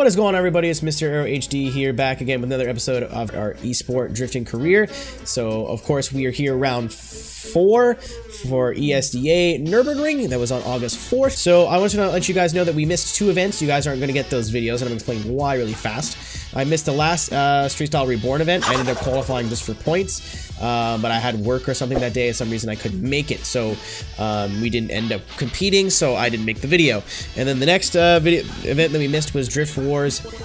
What is going on, everybody? It's MrAeroHD here, back again with another episode of our eSport drifting career. So, of course, we are here round 4 for ESDA Nurburgring. That was on August 4th. So, I want to let you guys know that we missed 2 events. You guys aren't going to get those videos, and I'm explaining why really fast. I missed the last Street Style Reborn event. I ended up qualifying just for points, but I had work or something that day. For some reason, I couldn't make it, so we didn't end up competing, so I didn't make the video. And then the next event that we missed was Drift Wars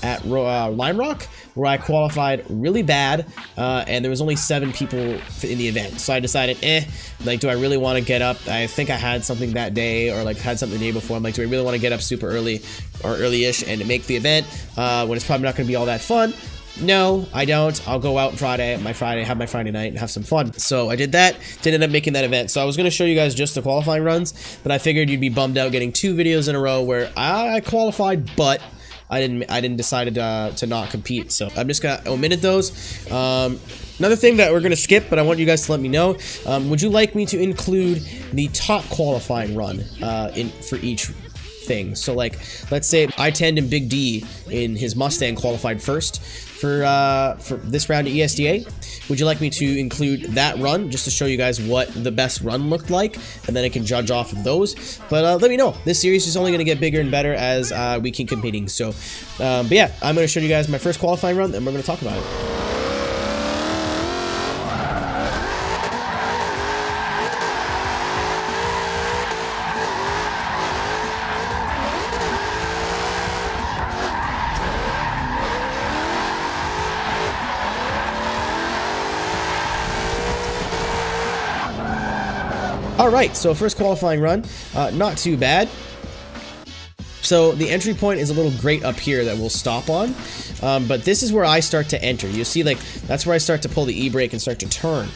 at Lime Rock, where I qualified really bad, and there was only 7 people in the event. So I decided, like, do I really want to get up? I think I had something that day, or like had something the day before. I'm like, do I really want to get up super early or early-ish and make the event when it's probably not going to be all that fun? No, I don't. I'll go out Friday, have my Friday night, and have some fun. So I did that. Didn't end up making that event. So I was going to show you guys just the qualifying runs, but I figured you'd be bummed out getting 2 videos in a row where I qualified, but I didn't decide to not compete. So I'm just gonna omit those. Another thing that we're gonna skip, but I want you guys to let me know. Would you like me to include the top qualifying run for each thing? So, like, let's say I-10 and Big D in his Mustang qualified first for this round at ESDA. Would you like me to include that run just to show you guys what the best run looked like, and then I can judge off of those? But let me know. This series is only going to get bigger and better as we keep competing. So, but yeah, I'm going to show you guys my first qualifying run, and we're going to talk about it. Alright, so first qualifying run, not too bad. So the entry point is a little grate up here that we'll stop on, but this is where I start to enter. You'll see, like, that's where I start to pull the e-brake and start to turn,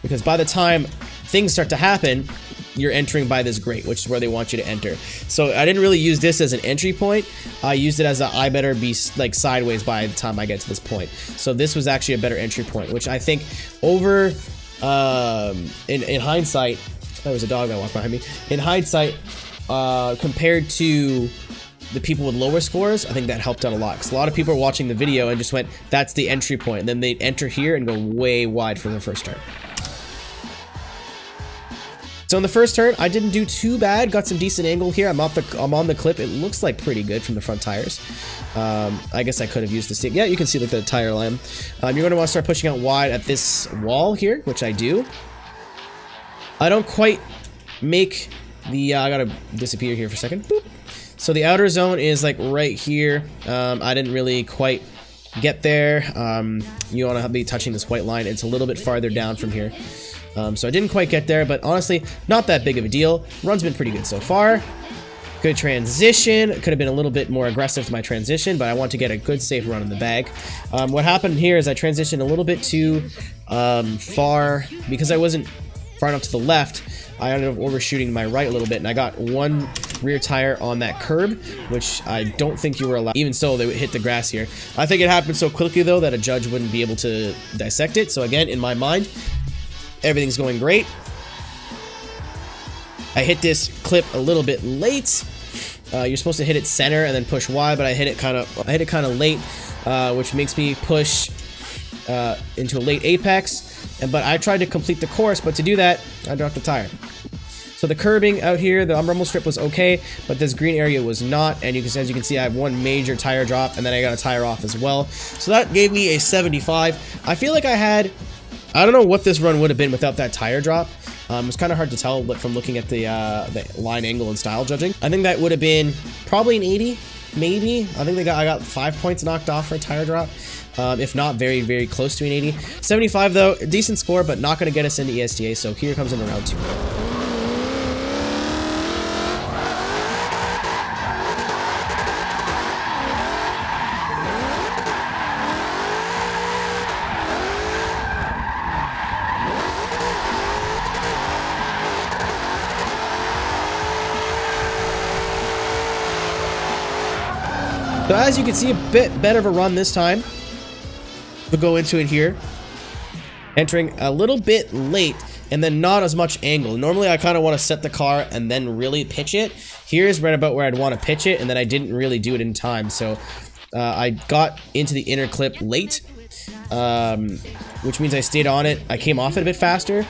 because by the time things start to happen, you're entering by this grate, which is where they want you to enter. So I didn't really use this as an entry point. I used it as a I better be like sideways by the time I get to this point. So this was actually a better entry point, which I think over in hindsight. That was a dog that walked behind me. In hindsight, compared to the people with lower scores, I think that helped out a lot. Because a lot of people are watching the video and just went, that's the entry point. And then they'd enter here and go way wide for their first turn. So in the first turn, I didn't do too bad. Got some decent angle here. I'm on the clip. It looks like pretty good from the front tires. I guess I could have used the stick. Yeah, you can see like the tire line. You're going to want to start pushing out wide at this wall here, which I do. I don't quite make the, I gotta disappear here for a second. Boop. So the outer zone is like right here. I didn't really quite get there. You want to be touching this white line. It's a little bit farther down from here. So I didn't quite get there, but honestly, not that big of a deal. Run's been pretty good so far. Good transition. Could have been a little bit more aggressive to my transition, but I want to get a good safe run in the bag. What happened here is I transitioned a little bit too far because I wasn't far enough to the left. I ended up overshooting my right a little bit, and I got one rear tire on that curb, which I don't think you were allowed. Even so, they would hit the grass here. I think it happened so quickly, though, that a judge wouldn't be able to dissect it. So again, in my mind, everything's going great. I hit this clip a little bit late. You're supposed to hit it center and then push wide, but I hit it kind of late, which makes me push into a late apex. But I tried to complete the course, but to do that, I dropped the tire. So the curbing out here, the rumble strip was okay, but this green area was not. And as you can see, I have one major tire drop, and then I got a tire off as well. So that gave me a 75. I feel like I don't know what this run would have been without that tire drop. It's kind of hard to tell from looking at the line angle and style judging. I think that would have been probably an 80, maybe. I think I got 5 points knocked off for a tire drop. If not very, very close to an 80. 75 though, a decent score, but not going to get us into ESDA, so here comes into round 2. So as you can see, a bit better of a run this time. We'll go into it here. Entering a little bit late and then not as much angle. Normally I kind of want to set the car and then really pitch it. Here's right about where I'd want to pitch it, and then I didn't really do it in time. So I got into the inner clip late, which means I stayed on it. I came off it a bit faster.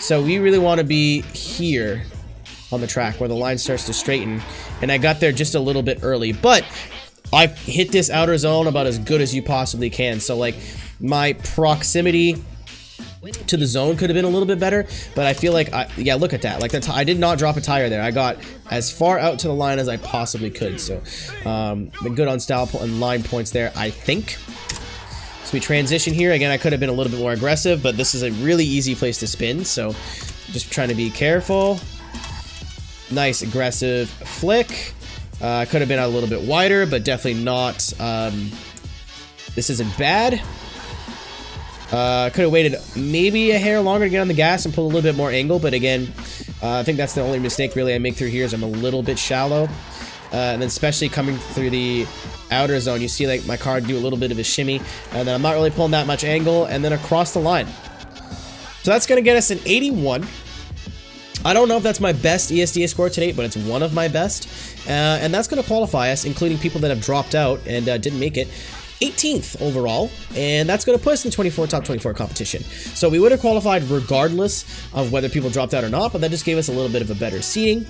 So we really want to be here on the track where the line starts to straighten. And I got there just a little bit early. But I hit this outer zone about as good as you possibly can. So, like, my proximity to the zone could have been a little bit better, but I feel like, yeah, look at that. Like, I did not drop a tire there. I got as far out to the line as I possibly could. So, been good on style and line points there, I think. So we transition here. Again, I could have been a little bit more aggressive, but this is a really easy place to spin. So, just trying to be careful. Nice aggressive flick. Could have been a little bit wider, but definitely not. This isn't bad. Could have waited maybe a hair longer to get on the gas and pull a little bit more angle, but again, I think that's the only mistake really I make through here is I'm a little bit shallow. And then especially coming through the outer zone, you see like my car do a little bit of a shimmy, and then I'm not really pulling that much angle, and then across the line. So that's going to get us an 81. I don't know if that's my best ESDA score to date, but it's one of my best. And that's going to qualify us, including people that have dropped out and didn't make it, 18th overall, and that's going to put us in the top 24 competition. So we would have qualified regardless of whether people dropped out or not, but that just gave us a little bit of a better seating.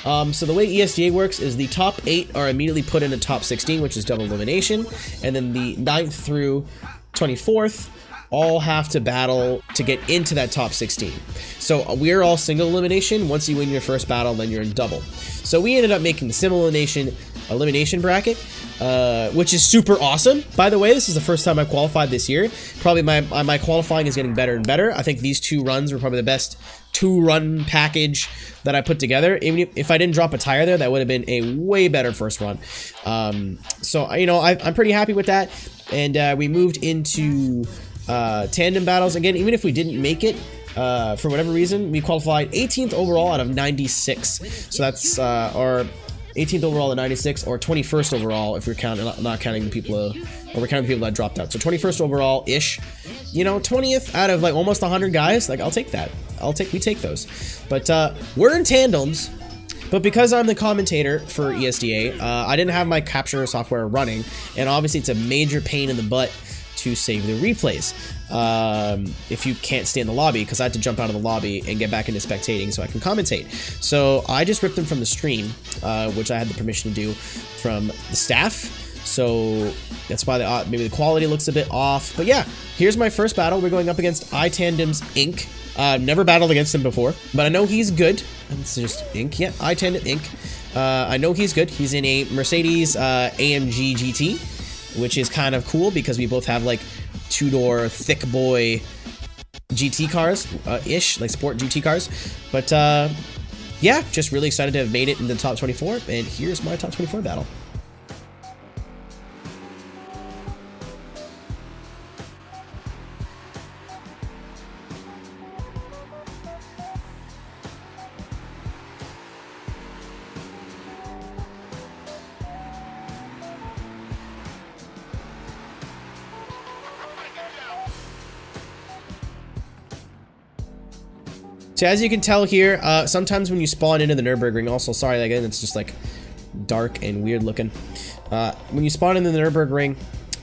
So the way ESDA works is the top 8 are immediately put in the top 16, which is double elimination, and then the 9th through 24th all have to battle to get into that top 16. So we're all single elimination. Once you win your first battle, then you're in double. So we ended up making the single elimination bracket, which is super awesome. By the way, this is the first time I've qualified this year. Probably my qualifying is getting better and better. I think these 2 runs were probably the best 2-run package that I put together. Even if I didn't drop a tire there, that would have been a way better first run. So, you know, I'm pretty happy with that. And we moved into tandem battles. Again, even if we didn't make it, for whatever reason, we qualified 18th overall out of 96. So that's our 18th overall at 96, or 21st overall if we're not counting the people, or we're counting the people that dropped out. So 21st overall-ish. You know, 20th out of like almost 100 guys. Like, I'll take that. We take those. But we're in tandems. But because I'm the commentator for ESDA, I didn't have my capture software running, and obviously it's a major pain in the butt to save the replays if you can't stay in the lobby, because I had to jump out of the lobby and get back into spectating so I can commentate. So I just ripped them from the stream, which I had the permission to do from the staff. So that's why maybe the quality looks a bit off. But yeah, here's my first battle. We're going up against iTandem's Inc. Never battled against him before, but I know he's good. It's just Inc. Yeah, iTandem Inc. I know he's good. He's in a Mercedes AMG GT, which is kind of cool because we both have like 2-door thick boy GT cars ish, like sport GT cars. But yeah, just really excited to have made it in the top 24, and here's my top 24 battle. So as you can tell here, sometimes when you spawn into the Nurburgring, also sorry again, it's just like dark and weird looking. When you spawn into the Nurburgring,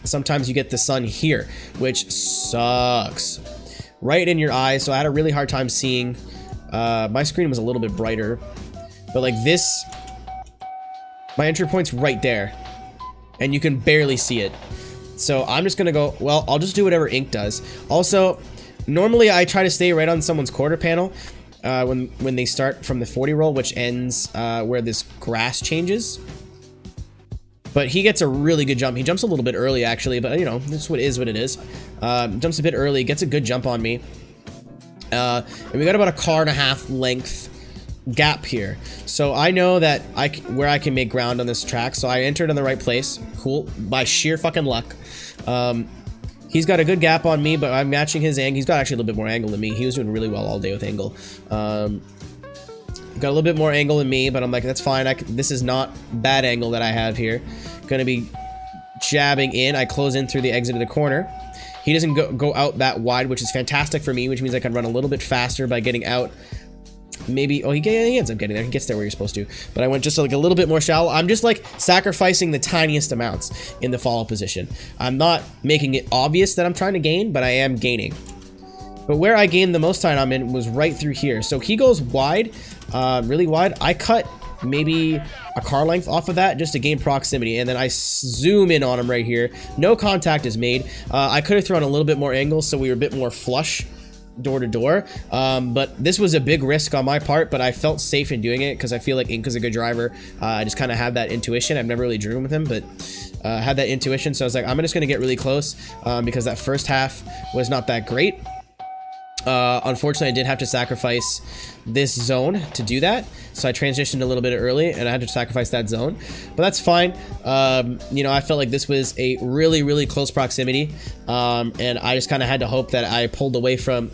sometimes you get the sun here, which sucks. Right in your eyes, so I had a really hard time seeing. My screen was a little bit brighter, but like this, my entry point's right there, and you can barely see it. So I'm just gonna go, well, I'll just do whatever Ink does. Also, normally I try to stay right on someone's quarter panel when they start from the 40 roll, which ends where this grass changes. But he gets a really good jump. He jumps a little bit early actually, but you know, this what it is. Jumps a bit early, gets a good jump on me. And we got about a car and a half length gap here. So I know that where I can make ground on this track. So I entered in the right place. Cool. By sheer fucking luck. He's got a good gap on me, but I'm matching his angle. He's got actually a little bit more angle than me. He was doing really well all day with angle. Got a little bit more angle than me, but I'm like, that's fine. This is not bad angle that I have here. Gonna be jabbing in. I close in through the exit of the corner. He doesn't go out that wide, which is fantastic for me, which means I can run a little bit faster by getting out maybe, oh, he ends up getting there. He gets there where you're supposed to. But I went just like a little bit more shallow. I'm just like sacrificing the tiniest amounts in the follow position. I'm not making it obvious that I'm trying to gain, but I am gaining. But where I gained the most time I'm in was right through here. So he goes wide, really wide. I cut maybe a car length off of that just to gain proximity, and then I zoom in on him right here. No contact is made. I could have thrown a little bit more angle so we were a bit more flush door to door, but this was a big risk on my part, but I felt safe in doing it because I feel like Ink is a good driver. I just kind of had that intuition. I've never really driven with him, but had that intuition, so I was like, I'm just gonna get really close because that first half was not that great. Unfortunately, I did have to sacrifice this zone to do that, so I transitioned a little bit early and I had to sacrifice that zone, but that's fine. You know, I felt like this was a really close proximity, and I just kind of had to hope that I pulled away from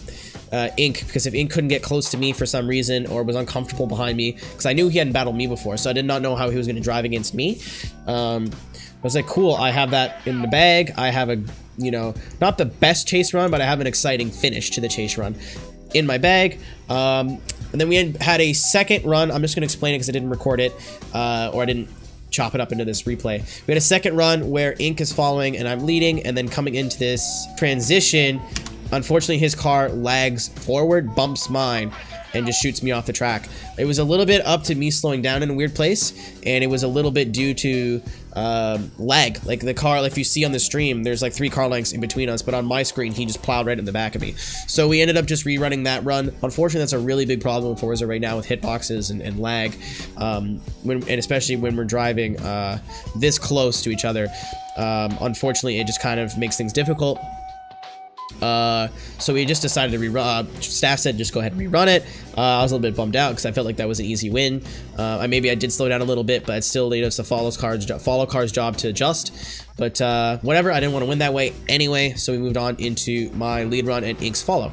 Ink, because if Ink couldn't get close to me for some reason or was uncomfortable behind me, because I knew he hadn't battled me before, so I did not know how he was going to drive against me. I was like, cool, I have that in the bag. I have a, you know, not the best chase run, but I have an exciting finish to the chase run in my bag. And then we had a second run. I'm just going to explain it because I didn't record it, or I didn't chop it up into this replay. We had a second run where Ink is following and I'm leading, and then coming into this transition, unfortunately his car lags forward, bumps mine, and just shoots me off the track. It was a little bit up to me slowing down in a weird place, and it was a little bit due to lag. Like the car, if you see on the stream, there's like 3 car lengths in between us, but on my screen he just plowed right in the back of me. So we ended up just rerunning that run. Unfortunately, that's a really big problem in Forza right now with hitboxes and lag, and especially when we're driving this close to each other. Unfortunately, it just kind of makes things difficult. So we just decided to rerun. Staff said just go ahead and rerun it. I was a little bit bummed out because I felt like that was an easy win. Maybe I did slow down a little bit, but it's still, you know, it's the follow car's job to adjust. But whatever, I didn't want to win that way anyway, so we moved on into my lead run and Ink's follow.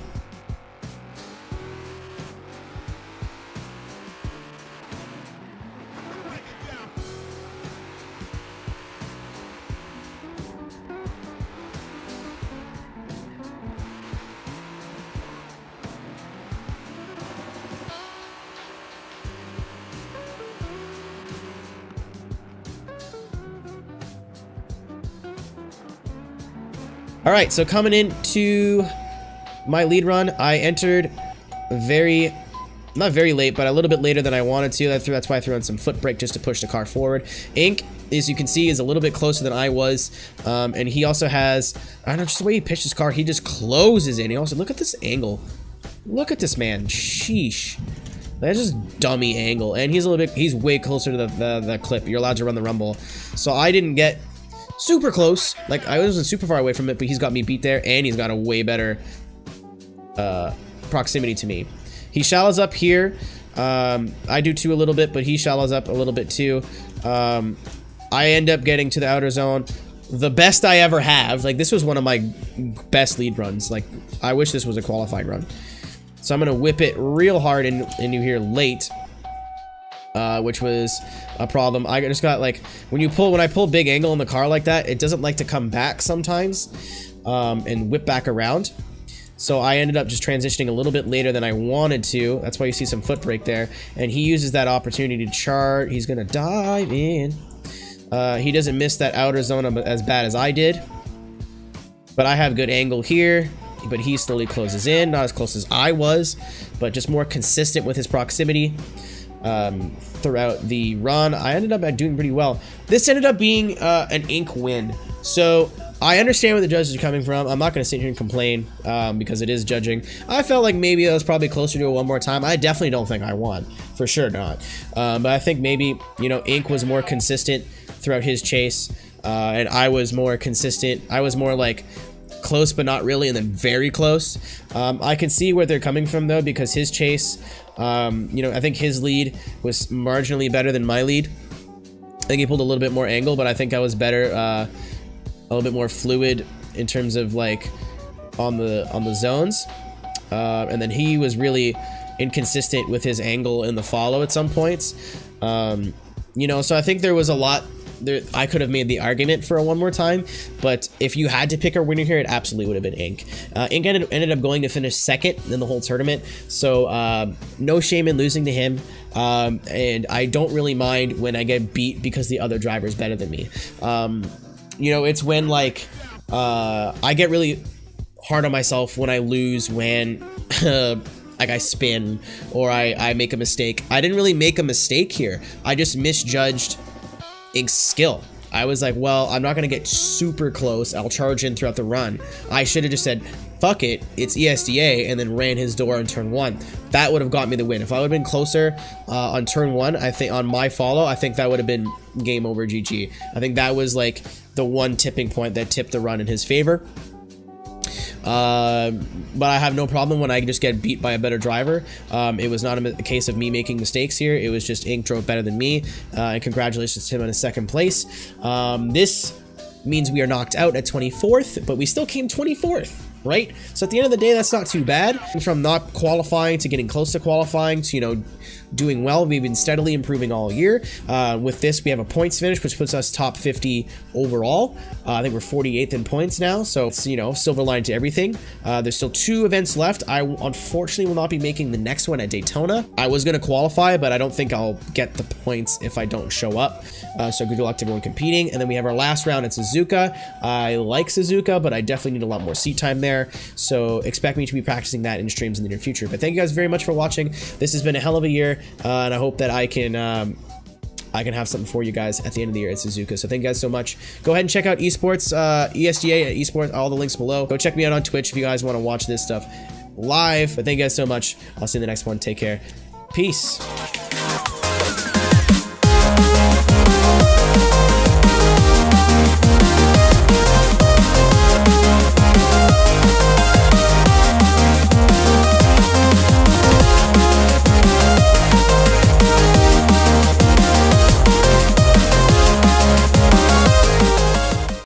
Alright, so coming into my lead run, I entered not very late, but a little bit later than I wanted to. That's why I threw on some foot brake just to push the car forward. Ink, as you can see, is a little bit closer than I was, and he also has, I don't know, just the way he pitched his car, he just closes in. He also, look at this angle. Look at this man, sheesh. That's just dummy angle, and he's way closer to the clip. You're allowed to run the rumble. So I didn't get super close, like I wasn't super far away from it, but he's got me beat there, and he's got a way better proximity to me. He shallows up here. I do too a little bit, but he shallows up a little bit too. I end up getting to the outer zone, the best I ever have. Like, this was one of my best lead runs. Like, I wish this was a qualified run. So I'm gonna whip it real hard into here late, which was a problem. I just got, like, when I pull big angle in the car like that, it doesn't like to come back sometimes and whip back around. So I ended up just transitioning a little bit later than I wanted to. That's why you see some foot brake there. And he uses that opportunity to chart. He's gonna dive in. He doesn't miss that outer zone as bad as I did, but I have good angle here. But he slowly closes in, not as close as I was, but just more consistent with his proximity. Throughout the run, I ended up doing pretty well. This ended up being an Ink win. So I understand where the judges are coming from. I'm not going to sit here and complain because it is judging. I felt like maybe I was probably closer to it one more time. I definitely don't think I won. For sure not. But I think maybe, you know, Ink was more consistent throughout his chase, and I was more consistent. I was more like close but not really, and then very close. I can see where they're coming from though, because his chase, you know, I think his lead was marginally better than my lead. I think he pulled a little bit more angle, but I think I was better, a little bit more fluid in terms of like on the zones. And then he was really inconsistent with his angle in the follow at some points. You know, so I think there was a lot I could have made the argument for a one more time, but if you had to pick a winner here, it absolutely would have been Ink. Ink ended up going to finish second in the whole tournament, so no shame in losing to him. And I don't really mind when I get beat because the other driver is better than me. You know, it's when like I get really hard on myself when I lose, when like I spin or I make a mistake. I didn't really make a mistake here. I just misjudged Ink's skill. I was like, well, I'm not gonna get super close. I'll charge in throughout the run. I should have just said, fuck it, it's ESDA, and then ran his door on turn 1. That would have got me the win. If I would have been closer on turn 1, I think on my follow, I think that would have been game over, GG. I think that was like the one tipping point that tipped the run in his favor. But I have no problem when I just get beat by a better driver. It was not a case of me making mistakes here. It was just Ink drove better than me. And congratulations to him on his second place. This means we are knocked out at 24th, but we still came 24th. Right? So at the end of the day, that's not too bad. From not qualifying to getting close to qualifying to, you know, doing well. We've been steadily improving all year. With this, we have a points finish, which puts us top 50 overall. I think we're 48th in points now. So it's, you know, silver line to everything. There's still 2 events left. I unfortunately will not be making the next one at Daytona. I was going to qualify, but I don't think I'll get the points if I don't show up. So good luck to everyone competing. And then we have our last round at Suzuka. I like Suzuka, but I definitely need a lot more seat time there. So expect me to be practicing that in streams in the near future. But thank you guys very much for watching. This has been a hell of a year, and I hope that I can have something for you guys at the end of the year at Suzuka. So thank you guys so much. Go ahead and check out eSports, ESDA at eSports, all the links below. Go check me out on Twitch if you guys want to watch this stuff live. But thank you guys so much. I'll see you in the next one. Take care. Peace.